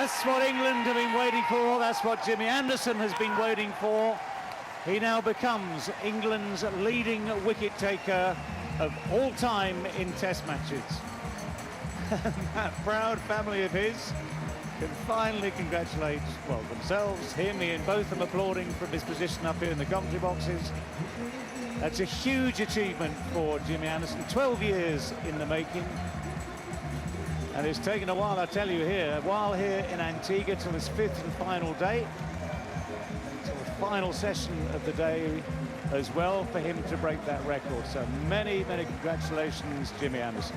That's what England have been waiting for. That's what Jimmy Anderson has been waiting for. He now becomes England's leading wicket taker of all time in Test matches. That proud family of his can finally congratulate, well, themselves, him, Ian, both of them applauding from his position up here in the commentary boxes. That's a huge achievement for Jimmy Anderson, 12 years in the making. And it's taken a while, I tell you, a while here in Antigua till his 5th and final day. Till the final session of the day as well for him to break that record. So many, many congratulations, Jimmy Anderson.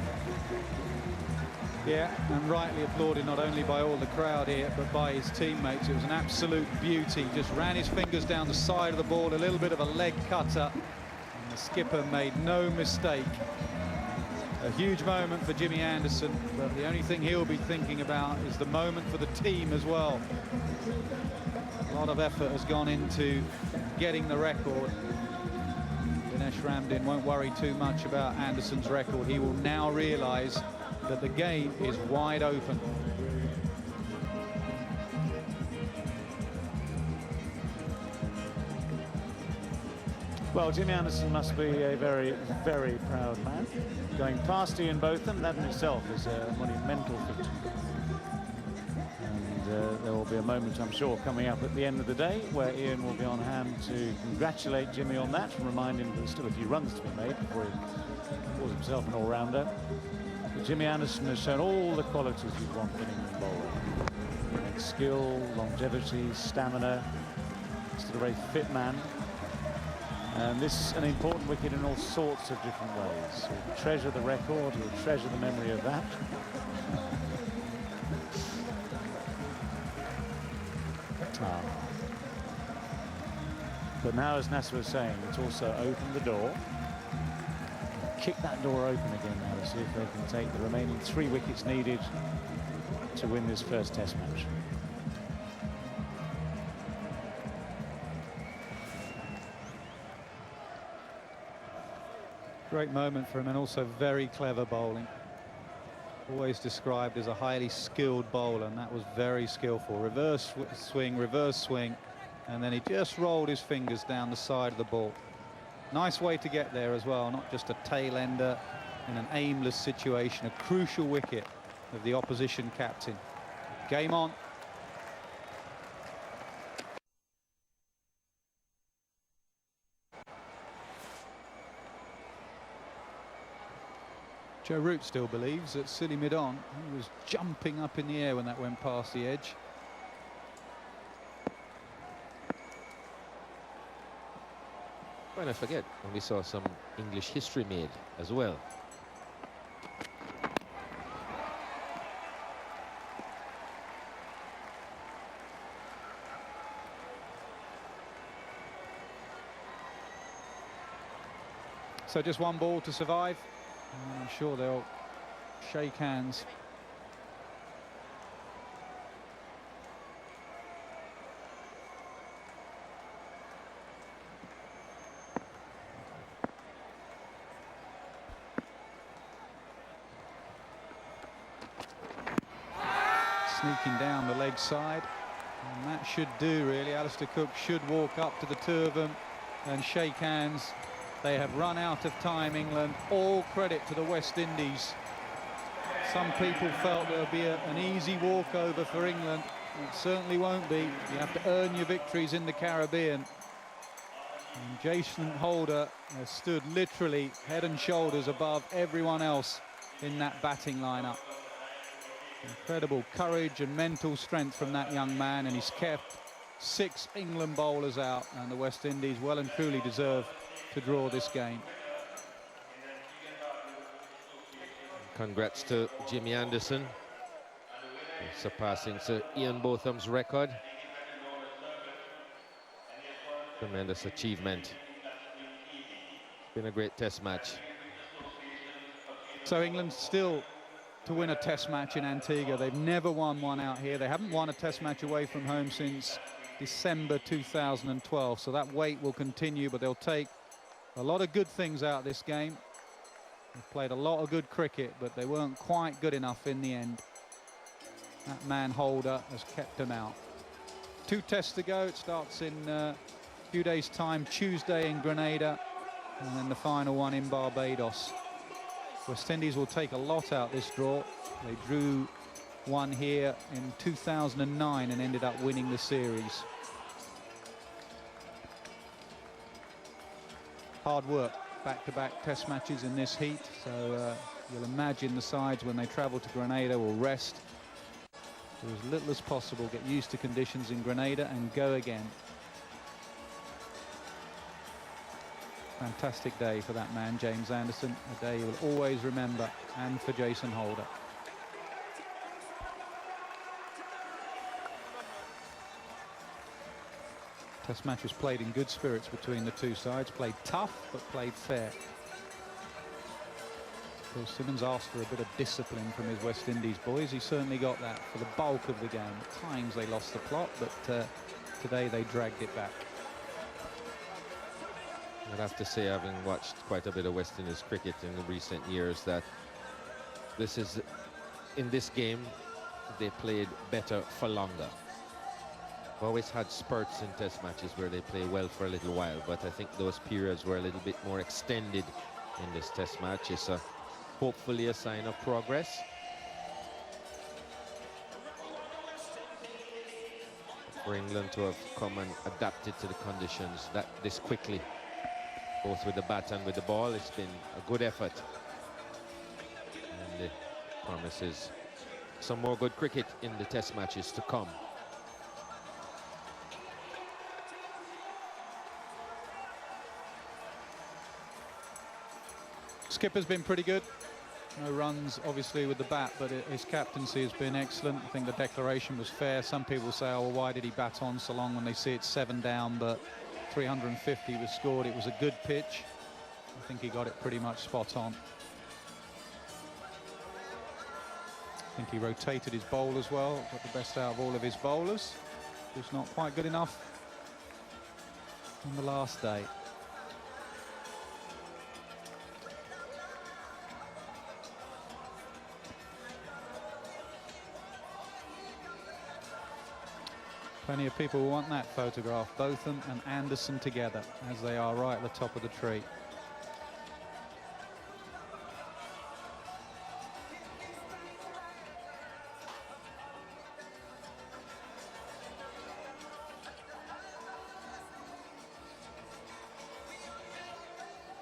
Yeah, and rightly applauded not only by all the crowd here, but by his teammates. It was an absolute beauty. Just ran his fingers down the side of the ball, a little bit of a leg cutter. And the skipper made no mistake. A huge moment for Jimmy Anderson, but the only thing he'll be thinking about is the moment for the team as well. A lot of effort has gone into getting the record. Dinesh Ramdin won't worry too much about Anderson's record. He will now realise that the game is wide open. Well, Jimmy Anderson must be a very, very proud man. Going past Ian Botham, that in itself is a monumental feat. And there will be a moment, I'm sure, coming up at the end of the day where Ian will be on hand to congratulate Jimmy on that and remind him that there's still a few runs to be made before he calls himself an all-rounder. But Jimmy Anderson has shown all the qualities you'd want in an England bowler. Skill, longevity, stamina, still a very fit man. And this is an important wicket in all sorts of different ways. He'll treasure the record, he'll treasure the memory of that. But now, as Nasser was saying, it's also opened the door. Kick that door open again now to see if they can take the remaining 3 wickets needed to win this first Test match. Great moment for him, and also very clever bowling. Always described as a highly skilled bowler, and that was very skillful. Reverse swing, and then he just rolled his fingers down the side of the ball. Nice way to get there as well, not just a tail ender in an aimless situation, a crucial wicket of the opposition captain. Game on. Joe Root still believes that silly mid-on. He was jumping up in the air when that went past the edge. Well, I forget, and we saw some English history made as well. So just one ball to survive. I'm sure they'll shake hands. Sneaking down the leg side, and that should do really. Alistair Cook should walk up to the two of them and shake hands. They have run out of time, England. All credit to the West Indies. Some people felt there would be an easy walkover for England. It certainly won't be. You have to earn your victories in the Caribbean. And Jason Holder has stood literally head and shoulders above everyone else in that batting lineup. Incredible courage and mental strength from that young man, and he's kept 6 England bowlers out, and the West Indies well and truly deserve to draw this game. Congrats to Jimmy Anderson, surpassing Sir Ian Botham's record. Tremendous achievement. It's been a great Test match. So England still to win a Test match in Antigua. They've never won one out here. They haven't won a Test match away from home since December 2012. So that wait will continue, but they'll take a lot of good things out of this game. They've played a lot of good cricket, but they weren't quite good enough in the end. That man Holder has kept them out. 2 tests to go. It starts in a few days' time, Tuesday in Grenada, and then the final one in Barbados. West Indies will take a lot out this draw. They drew one here in 2009 and ended up winning the series. Hard work, back-to-back test matches in this heat, so you'll imagine the sides when they travel to Grenada will rest. Do as little as possible, get used to conditions in Grenada and go again. Fantastic day for that man, James Anderson, a day you will always remember, and for Jason Holder. Test match was played in good spirits between the two sides, played tough but played fair. Phil Simmons asked for a bit of discipline from his West Indies boys. He certainly got that for the bulk of the game. At times they lost the plot, but today they dragged it back. I'd have to say, having watched quite a bit of West Indies cricket in the recent years, that this is, in this game, they played better for longer. Always had spurts in test matches where they play well for a little while, but I think those periods were a little bit more extended in this test match. It's hopefully a sign of progress. For England to have come and adapted to the conditions this quickly, both with the bat and with the ball, it's been a good effort. And it promises some more good cricket in the test matches to come. Skipper's been pretty good. No runs, obviously, with the bat, but his captaincy has been excellent. I think the declaration was fair. Some people say, oh, well, why did he bat on so long when they see it's 7 down, but 350 was scored. It was a good pitch. I think he got it pretty much spot on. I think he rotated his bowl as well, got the best out of all of his bowlers. Just not quite good enough on the last day. Plenty of people want that photograph, Botham and Anderson together, as they are right at the top of the tree.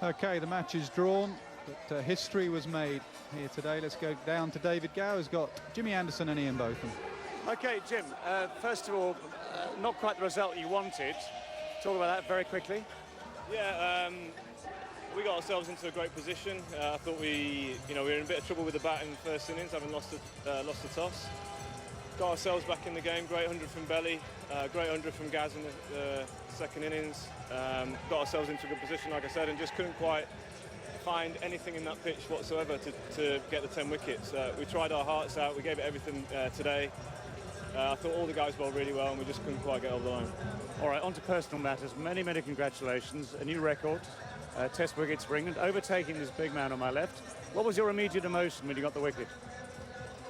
Okay, the match is drawn, but history was made here today. Let's go down to David Gow, who's got Jimmy Anderson and Ian Botham. Okay, Jim, first of all, not quite the result you wanted. Talk about that very quickly. Yeah, we got ourselves into a great position. I thought we were in a bit of trouble with the bat in the first innings, having lost the toss. Got ourselves back in the game, great 100 from Belly, great 100 from Gaz in the second innings. Got ourselves into a good position, like I said, and just couldn't quite find anything in that pitch whatsoever to get the 10 wickets. We tried our hearts out, we gave it everything today. I thought all the guys bowled really well and we just couldn't quite get over the line. All right, on to personal matters. Many, many congratulations. A new record, test wickets for England, overtaking this big man on my left. What was your immediate emotion when you got the wicket?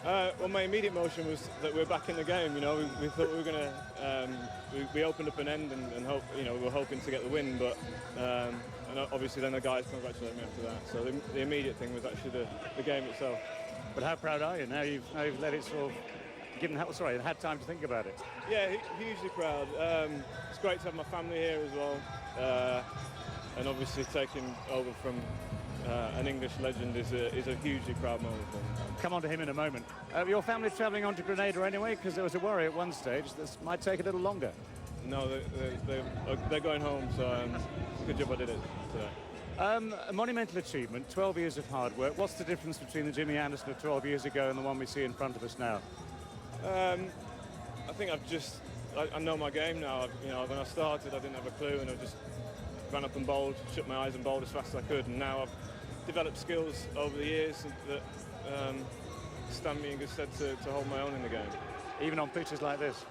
Well, my immediate emotion was that we're back in the game. We thought we were going to, we opened up an end and hope, we were hoping to get the win, but and obviously then the guys congratulated me after that. So the immediate thing was actually the game itself. But how proud are you now you've let it sort of had time to think about it? Yeah, hugely proud. It's great to have my family here as well, and obviously taking over from an English legend is a hugely proud moment for me. Come on to him in a moment. Your family's travelling on to Grenada anyway, because there was a worry at one stage this might take a little longer. No, they're going home, so good job I did it today. A monumental achievement, 12 years of hard work. What's the difference between the Jimmy Anderson of 12 years ago and the one we see in front of us now? I think I know my game now. When I started, I didn't have a clue, and I just ran up and bowled, shut my eyes and bowled as fast as I could. And now I've developed skills over the years that stand me in good stead to hold my own in the game. Even on pitches like this?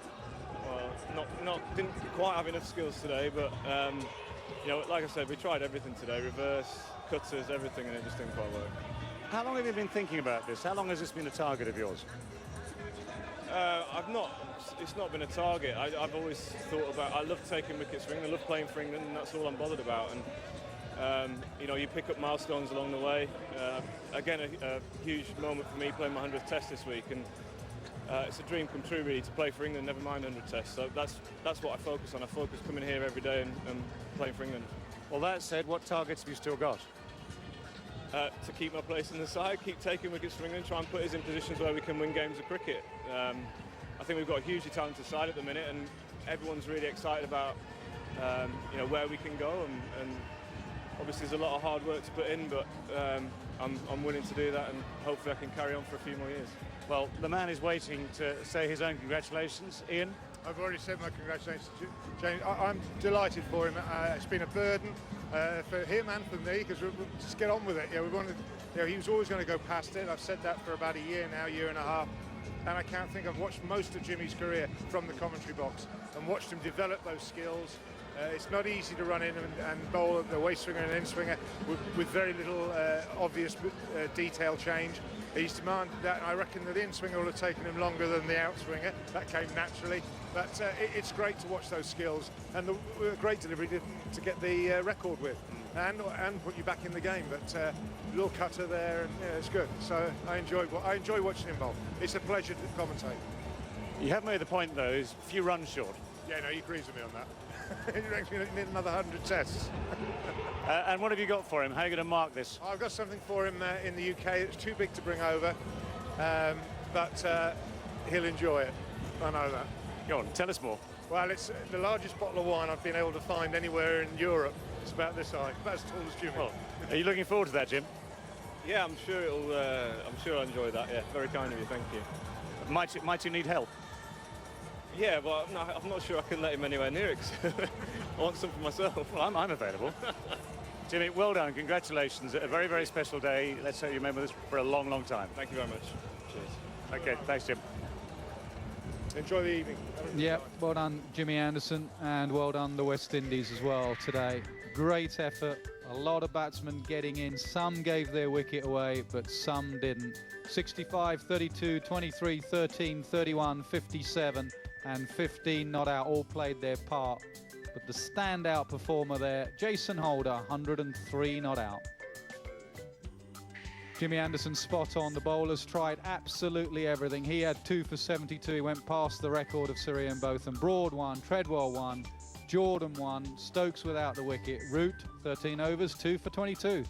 Well, didn't quite have enough skills today, but like I said, we tried everything today: reverse, cutters, everything, and it just didn't quite work. How long have you been thinking about this? How long has this been a target of yours? It's not been a target. I've always thought about. I love taking wickets for England. I love playing for England, and that's all I'm bothered about. And you know, you pick up milestones along the way. Again, a huge moment for me playing my 100th Test this week, and it's a dream come true really to play for England. Never mind 100 Tests. So that's what I focus on. I focus coming here every day and playing for England. Well, that said, what targets have you still got? To keep my place in the side, keep taking wickets for England, try and put us in positions where we can win games of cricket. I think we've got a hugely talented side at the minute, and everyone's really excited about you know, where we can go. And obviously there's a lot of hard work to put in, but I'm willing to do that, and hopefully I can carry on for a few more years. Well, the man is waiting to say his own congratulations. Ian? I've already said my congratulations to James. I'm delighted for him. It's been a burden for him and for me, because we just get on with it. We wanted, he was always going to go past it. I've said that for about a year now, year and a half. And I can't think I've watched most of Jimmy's career from the commentary box and watched him develop those skills. It's not easy to run in and bowl the waist swinger and in swinger with very little obvious detail change. He's demanded that, and I reckon that the in swinger will have taken him longer than the out swinger. That came naturally, but it's great to watch those skills, and the great delivery to get the record with, and put you back in the game. But little cutter there, and yeah, it's good. So I enjoy watching him bowl. It's a pleasure to commentate. You have made the point, though, he's a few runs short. Yeah, no, he agrees with me on that. He reckons we need another 100 Tests. And what have you got for him? How are you going to mark this? I've got something for him in the UK. It's too big to bring over, but he'll enjoy it. I know that. Go on, tell us more. Well, it's the largest bottle of wine I've been able to find anywhere in Europe. It's about this high, about as tall as Jimmy. Well, are you looking forward to that, Jim? Yeah, I'm sure I'll enjoy that. Yeah, very kind of you. Thank you. Might you need help? Yeah, but I'm not sure I can let him anywhere near it, 'cause I want some for myself. Well, I'm available. Jimmy, well done. Congratulations. A very, very special day. Let's hope you remember this for a long, long time. Thank you very much. Cheers. Okay, thanks, Jim. Enjoy the evening. Yeah, well done, Jimmy Anderson, and well done the West Indies as well today. Great effort. A lot of batsmen getting in. Some gave their wicket away, but some didn't. 65, 32, 23, 13, 31, 57, and 15 not out. All played their part. But the standout performer there, Jason Holder, 103 not out. Jimmy Anderson spot on. The bowlers tried absolutely everything. He had 2 for 72. He went past the record of Sir Ian Botham. Broad won, Treadwell won, Jordan won, Stokes without the wicket. Root, 13 overs, 2 for 22.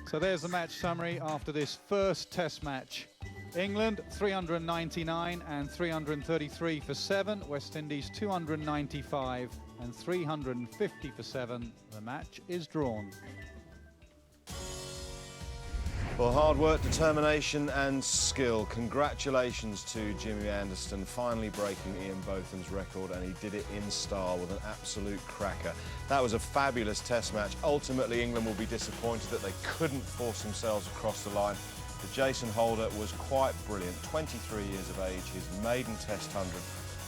So there's the match summary after this first Test match. England 399 and 333 for 7. West Indies 295 and 350 for 7. The match is drawn. Well, hard work, determination and skill. Congratulations to Jimmy Anderson, finally breaking Ian Botham's record, and he did it in style with an absolute cracker. That was a fabulous Test match. Ultimately, England will be disappointed that they couldn't force themselves across the line. But Jason Holder was quite brilliant. 23 years of age, his maiden Test 100.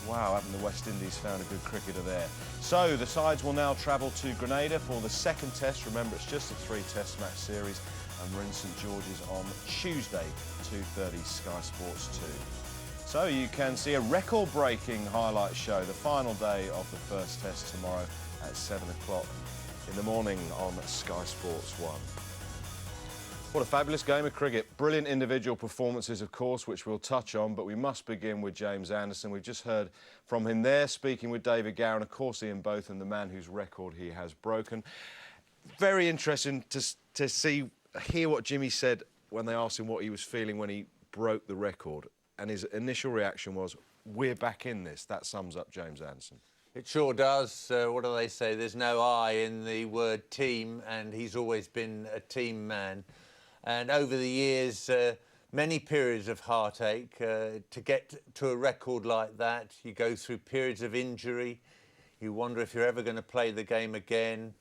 Wow, haven't the West Indies found a good cricketer there? So the sides will now travel to Grenada for the second Test. Remember, it's just a 3-Test match series, and we're in St George's on Tuesday, 2:30 Sky Sports 2. So you can see a record-breaking highlight show, the final day of the first Test tomorrow at 7 o'clock in the morning on Sky Sports 1. What a fabulous game of cricket. Brilliant individual performances, of course, which we'll touch on, but we must begin with James Anderson. We've just heard from him there, speaking with David Gower, and of course Ian Botham, the man whose record he has broken. Very interesting to hear what Jimmy said when they asked him what he was feeling when he broke the record, and his initial reaction was, we're back in this. That sums up James Anderson. It sure does. What do they say? There's no I in the word team, and he's always been a team man. And over the years, many periods of heartache. To get to a record like that, you go through periods of injury. You wonder if you're ever going to play the game again.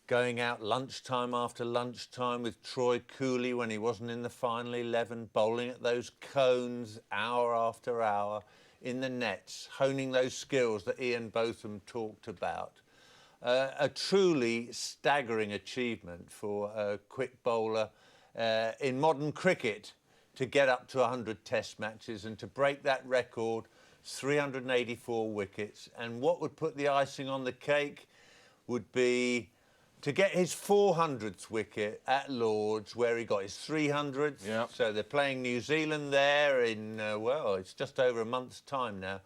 Going out lunchtime after lunchtime with Troy Cooley when he wasn't in the final 11, bowling at those cones hour after hour in the nets, honing those skills that Ian Botham talked about. A truly staggering achievement for a quick bowler in modern cricket to get up to 100 Test matches and to break that record, 384 wickets. And what would put the icing on the cake would be to get his 400th wicket at Lord's, where he got his 300th. Yep. So they're playing New Zealand there in, well, it's just over a month's time now.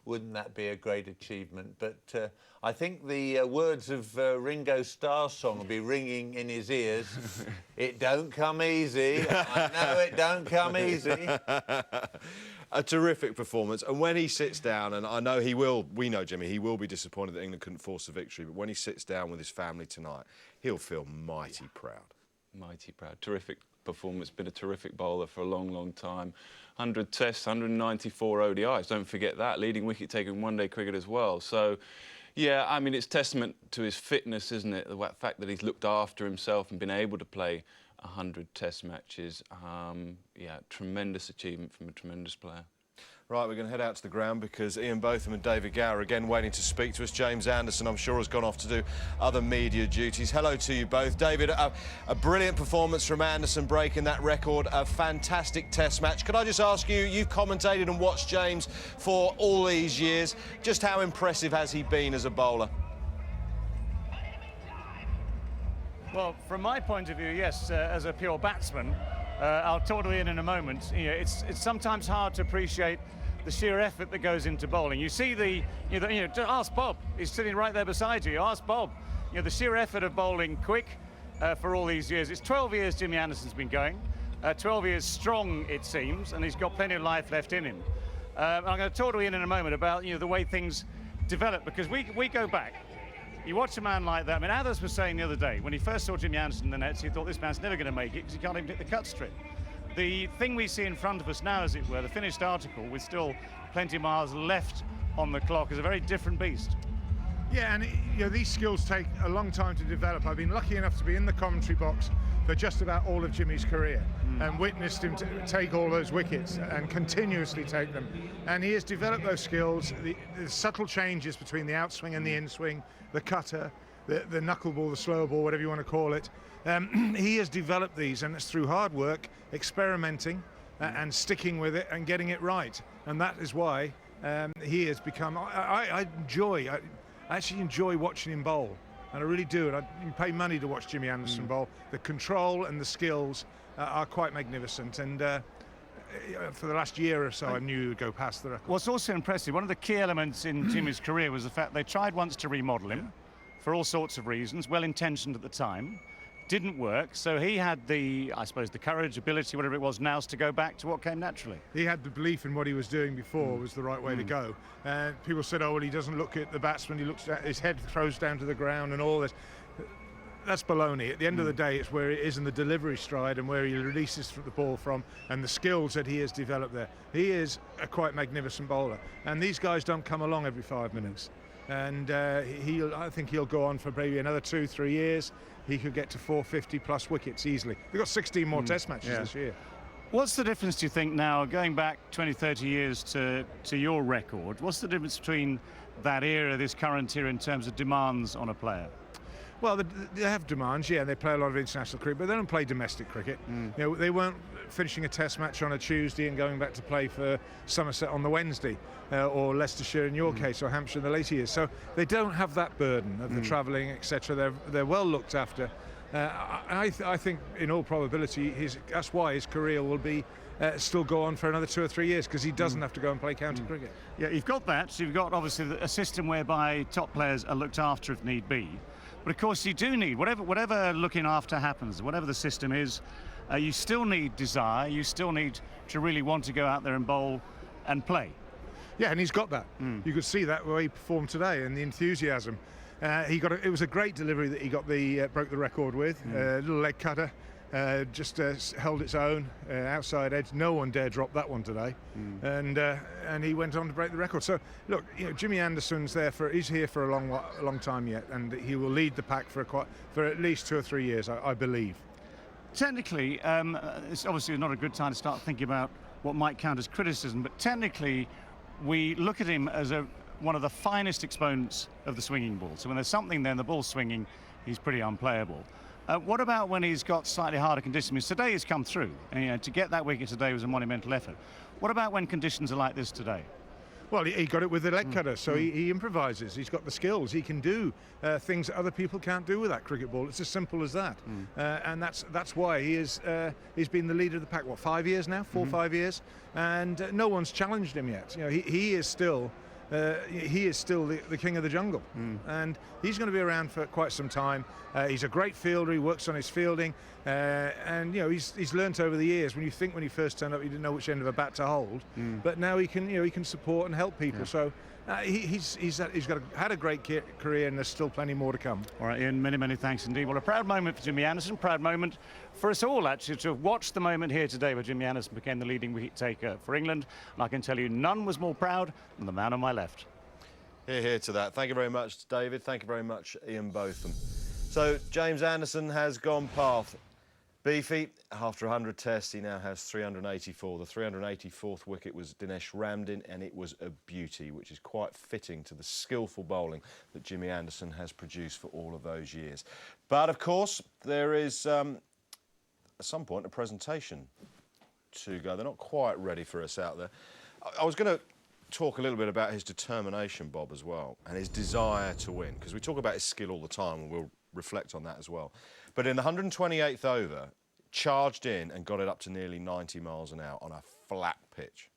Wouldn't that be a great achievement? But I think the words of Ringo Starr's song will be ringing in his ears. It don't come easy. I know it don't come easy. A terrific performance. And when he sits down, and I know he will, we know, Jimmy, he will be disappointed that England couldn't force a victory, but when he sits down with his family tonight, he'll feel mighty proud. Mighty proud. Terrific performance. Been a terrific bowler for a long, long time. 100 Tests, 194 ODIs. Don't forget that. Leading wicket taker in one-day cricket as well. So, yeah, I mean, it's testament to his fitness, isn't it? The fact that he's looked after himself and been able to play 100 Test matches. Yeah, tremendous achievement from a tremendous player. Right, we're going to head out to the ground because Ian Botham and David Gower are again waiting to speak to us. James Anderson, I'm sure, has gone off to do other media duties. Hello to you both. David, a brilliant performance from Anderson, breaking that record. A fantastic Test match. Could I just ask you, you've commentated and watched James for all these years. Just how impressive has he been as a bowler? Well, from my point of view, yes, as a pure batsman, I'll talk to Ian in a moment. You know, it's sometimes hard to appreciate the sheer effort that goes into bowling. You see ask Bob. He's sitting right there beside you. Ask Bob. You know, the sheer effort of bowling quick for all these years. It's 12 years Jimmy Anderson's been going. 12 years strong, it seems, and he's got plenty of life left in him. I'm going to talk to Ian in a moment about the way things develop, because we go back. You watch a man like that. I mean, Athers was saying the other day, when he first saw Jimmy Anderson in the nets, he thought this man's never going to make it because he can't even hit the cut strip. The thing we see in front of us now, as it were, the finished article, with still plenty of miles left on the clock, is a very different beast. Yeah, and these skills take a long time to develop. I've been lucky enough to be in the commentary box for just about all of Jimmy's career and witnessed him take all those wickets and continuously take them. And he has developed those skills, the subtle changes between the outswing and the inswing, the cutter, the knuckleball, the slow ball, whatever you want to call it. He has developed these, and it's through hard work, experimenting and sticking with it and getting it right. And that is why he has become, I actually enjoy watching him bowl. And I really do, and you pay money to watch Jimmy Anderson bowl. The control and the skills are quite magnificent, and for the last year or so I knew he would go past the record. What's also impressive, one of the key elements in Jimmy's career was the fact they tried once to remodel him for all sorts of reasons, well-intentioned at the time, didn't work, so he had the courage, ability, whatever it was, nous to go back to what came naturally. He had the belief in what he was doing before was the right way to go. People said, oh, well, he doesn't look at the batsman, he looks at his head, throws down to the ground and all this. That's baloney. At the end of the day, it's where it is in the delivery stride and where he releases the ball from and the skills that he has developed there. He is a quite magnificent bowler, and these guys don't come along every 5 minutes. And I think he'll go on for maybe another 2-3 years. He could get to 450 plus wickets easily. We've got 16 more Test matches this year. What's the difference, do you think, now, going back 20, 30 years to your record? What's the difference between that era, this current era, in terms of demands on a player? Well, they have demands, yeah. They play a lot of international cricket, but they don't play domestic cricket. They weren't finishing a Test match on a Tuesday and going back to play for Somerset on the Wednesday, or Leicestershire in your case, or Hampshire in the later years. So they don't have that burden of the travelling, etc. They're well looked after. I think, in all probability, that's why his career will be still go on for another 2 or 3 years, because he doesn't have to go and play county cricket. Yeah, you've got that. So you've got obviously a system whereby top players are looked after if need be. But of course you do need, whatever looking after happens, whatever the system is, you still need desire, you still need to really want to go out there and bowl and play. Yeah, and he's got that. You could see that where he performed today and the enthusiasm. It was a great delivery that he got broke the record with, little leg cutter. Just held its own, outside edge. No one dare drop that one today, and he went on to break the record. So look, Jimmy Anderson's he's here for a long time yet, and he will lead the pack for at least 2 or 3 years, I believe. Technically, it's obviously not a good time to start thinking about what might count as criticism, but technically, we look at him as one of the finest exponents of the swinging ball. So when there's something there, and the ball's swinging, he's pretty unplayable. What about when he's got slightly harder conditions? Today he's come through, and, you know, to get that wicket today was a monumental effort. What about when conditions are like this today? Well, he got it with the leg cutter, so he improvises. He's got the skills. He can do things that other people can't do with that cricket ball. It's as simple as that, and that's why he's been the leader of the pack. What, 5 years now? 4 or 5 years, and no one's challenged him yet. You know, he is still. He is still the king of the jungle, and he's going to be around for quite some time. He's a great fielder. He works on his fielding, and you know he's learnt over the years. When he first turned up, he didn't know which end of a bat to hold, but now he can support and help people. Yeah. So had a great career, and there's still plenty more to come. All right, Ian, many thanks indeed. Well, a proud moment for Jimmy Anderson, proud moment for us all, actually, to have watched the moment here today where Jimmy Anderson became the leading wicket taker for England. And I can tell you, none was more proud than the man on my left. Hear to that. Thank you very much, David. Thank you very much, Ian Botham. So James Anderson has gone past Beefy. After 100 tests, he now has 384. The 384th wicket was Dinesh Ramdin, and it was a beauty, which is quite fitting to the skillful bowling that Jimmy Anderson has produced for all of those years. But, of course, there is, at some point, a presentation to go. They're not quite ready for us out there. I was going to talk a little bit about his determination, Bob, as well, and his desire to win, because we talk about his skill all the time, and we'll reflect on that as well. But in the 128th over, charged in and got it up to nearly 90 miles an hour on a flat pitch.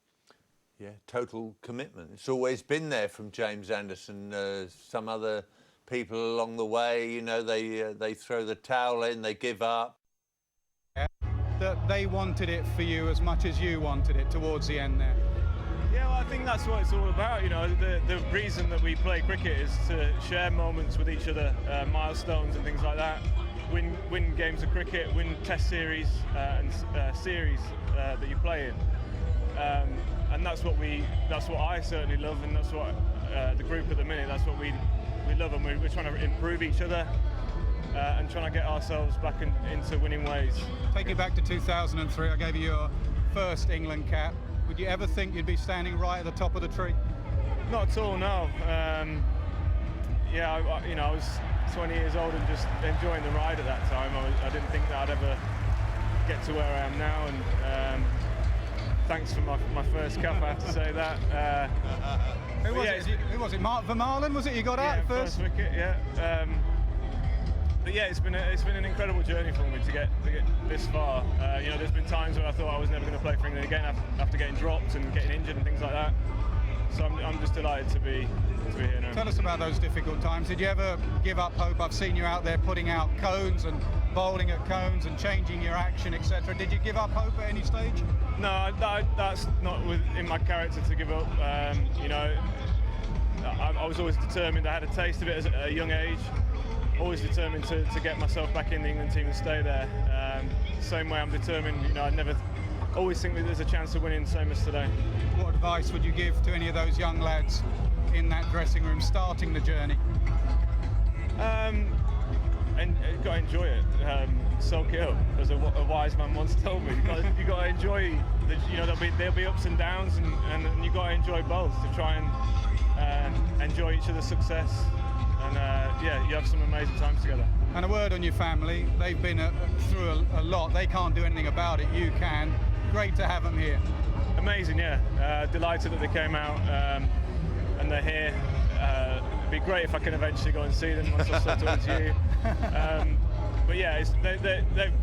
Yeah, total commitment. It's always been there from James Anderson. Some other people along the way, you know, they throw the towel in, they give up. That they wanted it for you as much as you wanted it towards the end there. Yeah, well, I think that's what it's all about. You know, the reason that we play cricket is to share moments with each other, milestones and things like that. Win games of cricket, win test series and series that you play in, and that's what I certainly love, and that's what the group at the minute. That's what we love, and we're trying to improve each other and trying to get ourselves back into winning ways. Take it back to 2003. I gave you your first England cap. Would you ever think you'd be standing right at the top of the tree? Not at all, no. Yeah, I was 20 years old and just enjoying the ride at that time. I didn't think that I'd ever get to where I am now, and thanks for my first cap, I have to say that. Who was it? Mark Vermaelen, was it? You got out first wicket, yeah. But yeah, it's been an incredible journey for me to get this far. You know, there's been times where I thought I was never going to play for England again after getting dropped and getting injured and things like that. So I'm just delighted to be here now. Tell us about those difficult times. Did you ever give up hope? I've seen you out there putting out cones and bowling at cones and changing your action, etc. Did you give up hope at any stage? No, that's not in my character to give up. You know, I was always determined. I had a taste of it at a young age. Always determined to get myself back in the England team and stay there. Same way I'm determined. You know, I always think that there's a chance of winning, same as today. What advice would you give to any of those young lads in that dressing room starting the journey? And you've got to enjoy it. Soak it up, as a wise man once told me. You've got to enjoy. You know, there'll be ups and downs, and you've got to enjoy both to try and enjoy each other's success. And yeah, you have some amazing times together. And a word on your family. They've been through a lot. They can't do anything about it. You can. Great to have them here. Amazing, yeah. Delighted that they came out and they're here. It'd be great if I can eventually go and see them once I've stopped talking to you. But yeah, they've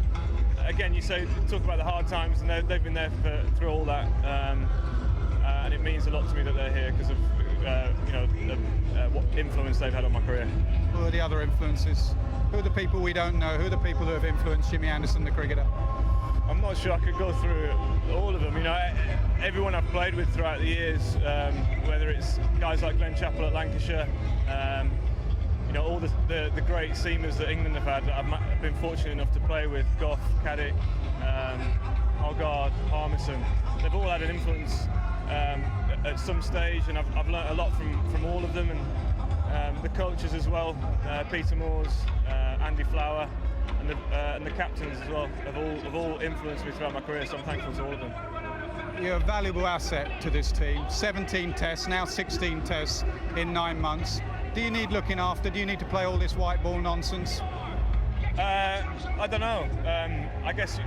again, you talk about the hard times, and they've been there through all that, and it means a lot to me that they're here because of you know, what influence they've had on my career. Who are the other influences? Who are the people we don't know? Who are the people who have influenced Jimmy Anderson, the cricketer? I'm not sure I could go through all of them. You know, everyone I've played with throughout the years, whether it's guys like Glenn Chappell at Lancashire, you know, all the great seamers that England have had. I've been fortunate enough to play with Gough, Caddick, Hoggard, Harmison. They've all had an influence at some stage, and I've learnt a lot from all of them, and the coaches as well, Peter Moores, Andy Flower, and the captains as well have all influenced me throughout my career, so I'm thankful to all of them. You're a valuable asset to this team. 17 tests, now 16 tests in 9 months. Do you need looking after? Do you need to play all this white ball nonsense? I don't know. I guess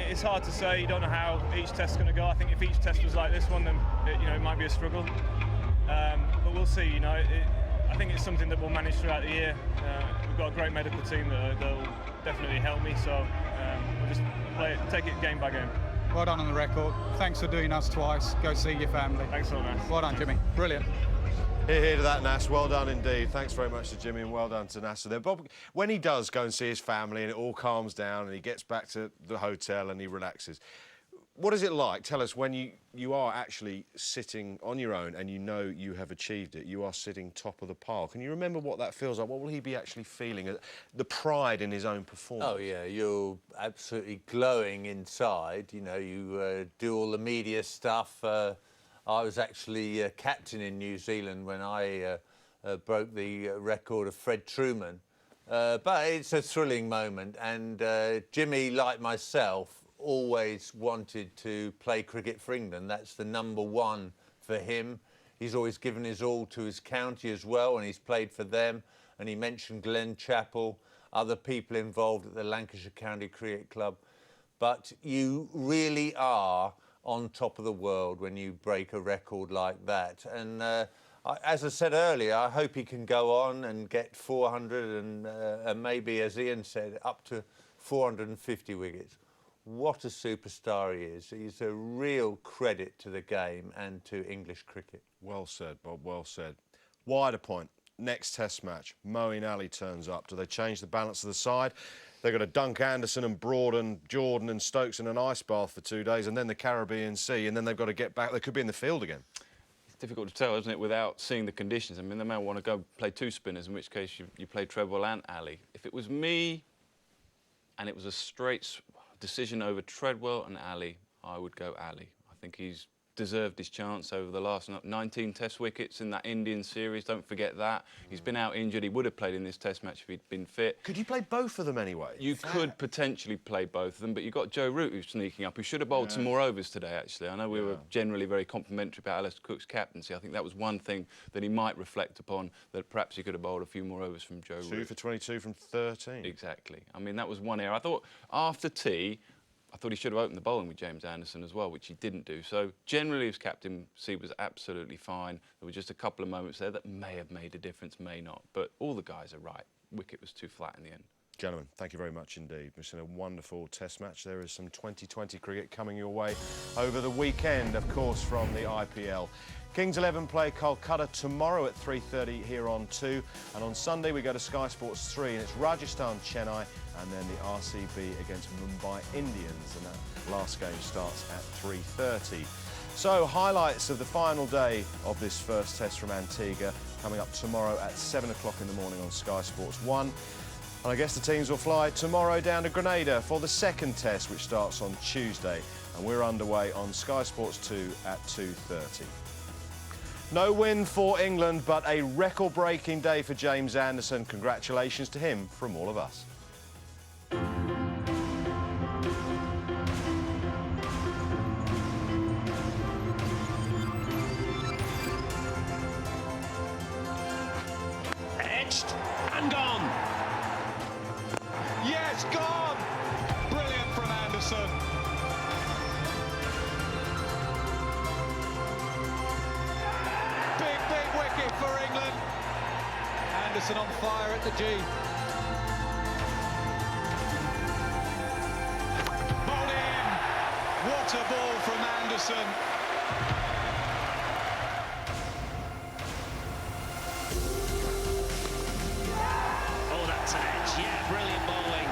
it's hard to say. You don't know how each test's going to go. I think if each test was like this one, then it might be a struggle. But we'll see. I think it's something that we'll manage throughout the year. We've got a great medical team that'll definitely help me. So we'll just take it game by game. Well done on the record. Thanks for doing us twice. Go see your family. Thanks a lot, man. Well done, Jimmy. Brilliant. Hear to that, Nas. Well done indeed. Thanks very much to Jimmy and well done to Nasser there. Bob, when he does go and see his family and it all calms down and he gets back to the hotel and he relaxes, what is it like? Tell us when you are actually sitting on your own and you know you have achieved it. You are sitting top of the pile. Can you remember what that feels like? What will he be actually feeling? The pride in his own performance. Oh, yeah, you're absolutely glowing inside. You do all the media stuff. I was actually captain in New Zealand when I broke the record of Fred Truman. But it's a thrilling moment, and Jimmy, like myself, always wanted to play cricket for England. That's the #1 for him. He's always given his all to his county as well, and he's played for them. And he mentioned Glen Chappell, other people involved at the Lancashire County Cricket Club. But you really are on top of the world when you break a record like that. And as I said earlier, I hope he can go on and get 400 and maybe, as Ian said, up to 450 wickets. What a superstar he is. He's a real credit to the game and to English cricket. Well said, Bob, well said. Wider point, next Test match, Moeen Ali turns up. Do they change the balance of the side? They've got to dunk Anderson and Broad and Jordan and Stokes in an ice bath for 2 days and then the Caribbean Sea, and then they've got to get back. They could be in the field again. It's difficult to tell, isn't it, without seeing the conditions. I mean, they may want to go play 2 spinners, in which case you play Treadwell and Ali. If it was me and it was a straight decision over Treadwell and Ali, I would go Ali. I think he's deserved his chance over the last 19 Test wickets in that Indian series. Don't forget that. He's been out injured. He would have played in this Test match if he'd been fit. Could you play both of them anyway? You could potentially play both of them, but you've got Joe Root who's sneaking up, who should have bowled some more overs today, actually. I know we were generally very complimentary about Alistair Cook's captaincy. I think that was one thing that he might reflect upon, that perhaps he could have bowled a few more overs from Joe Root. 2 for 22 from 13. Exactly. I mean, that was one error. I thought after tea, I thought he should have opened the bowling with James Anderson as well, which he didn't do. So generally his captaincy was absolutely fine. There were just a couple of moments there that may have made a difference, may not. But all the guys are right. Wicket was too flat in the end. Gentlemen, thank you very much indeed. It's been a wonderful Test match. There is some 2020 cricket coming your way over the weekend, of course, from the IPL. Kings 11 play Kolkata tomorrow at 3:30 here on 2. And on Sunday we go to Sky Sports 3 and it's Rajasthan, Chennai and then the RCB against Mumbai Indians. And that last game starts at 3:30. So highlights of the final day of this first Test from Antigua coming up tomorrow at 7 o'clock in the morning on Sky Sports 1. And I guess the teams will fly tomorrow down to Grenada for the second Test, which starts on Tuesday. And we're underway on Sky Sports 2 at 2:30. No win for England, but a record-breaking day for James Anderson. Congratulations to him from all of us. Edged and gone. Yes, gone! Brilliant from Anderson. Big wicket for England. Anderson on fire at the G. Bowled in. What a ball from Anderson. Oh, that's an edge. Yeah, brilliant bowling.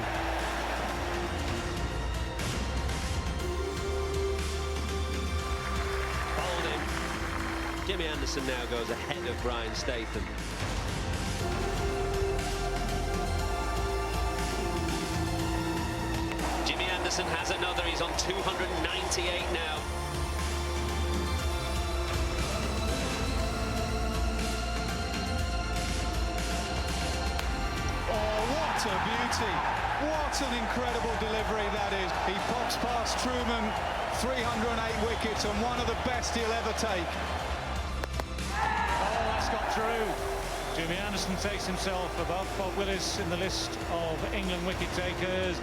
Bowled in. Jimmy Anderson now goes ahead of Brian Statham. Jimmy Anderson has another. He's on 298 now. What a beauty. What an incredible delivery that is. He pops past Truman, 308 wickets and one of the best he'll ever take. Oh, that's got through. Jimmy Anderson takes himself above Bob Willis in the list of England wicket takers.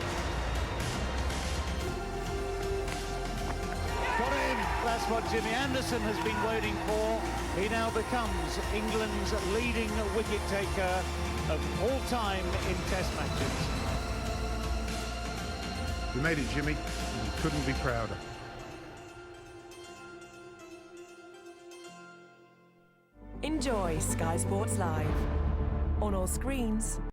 Got him! That's what Jimmy Anderson has been waiting for. He now becomes England's leading wicket taker of all time in Test matches. You made it, Jimmy, and you couldn't be prouder. Enjoy Sky Sports Live on all screens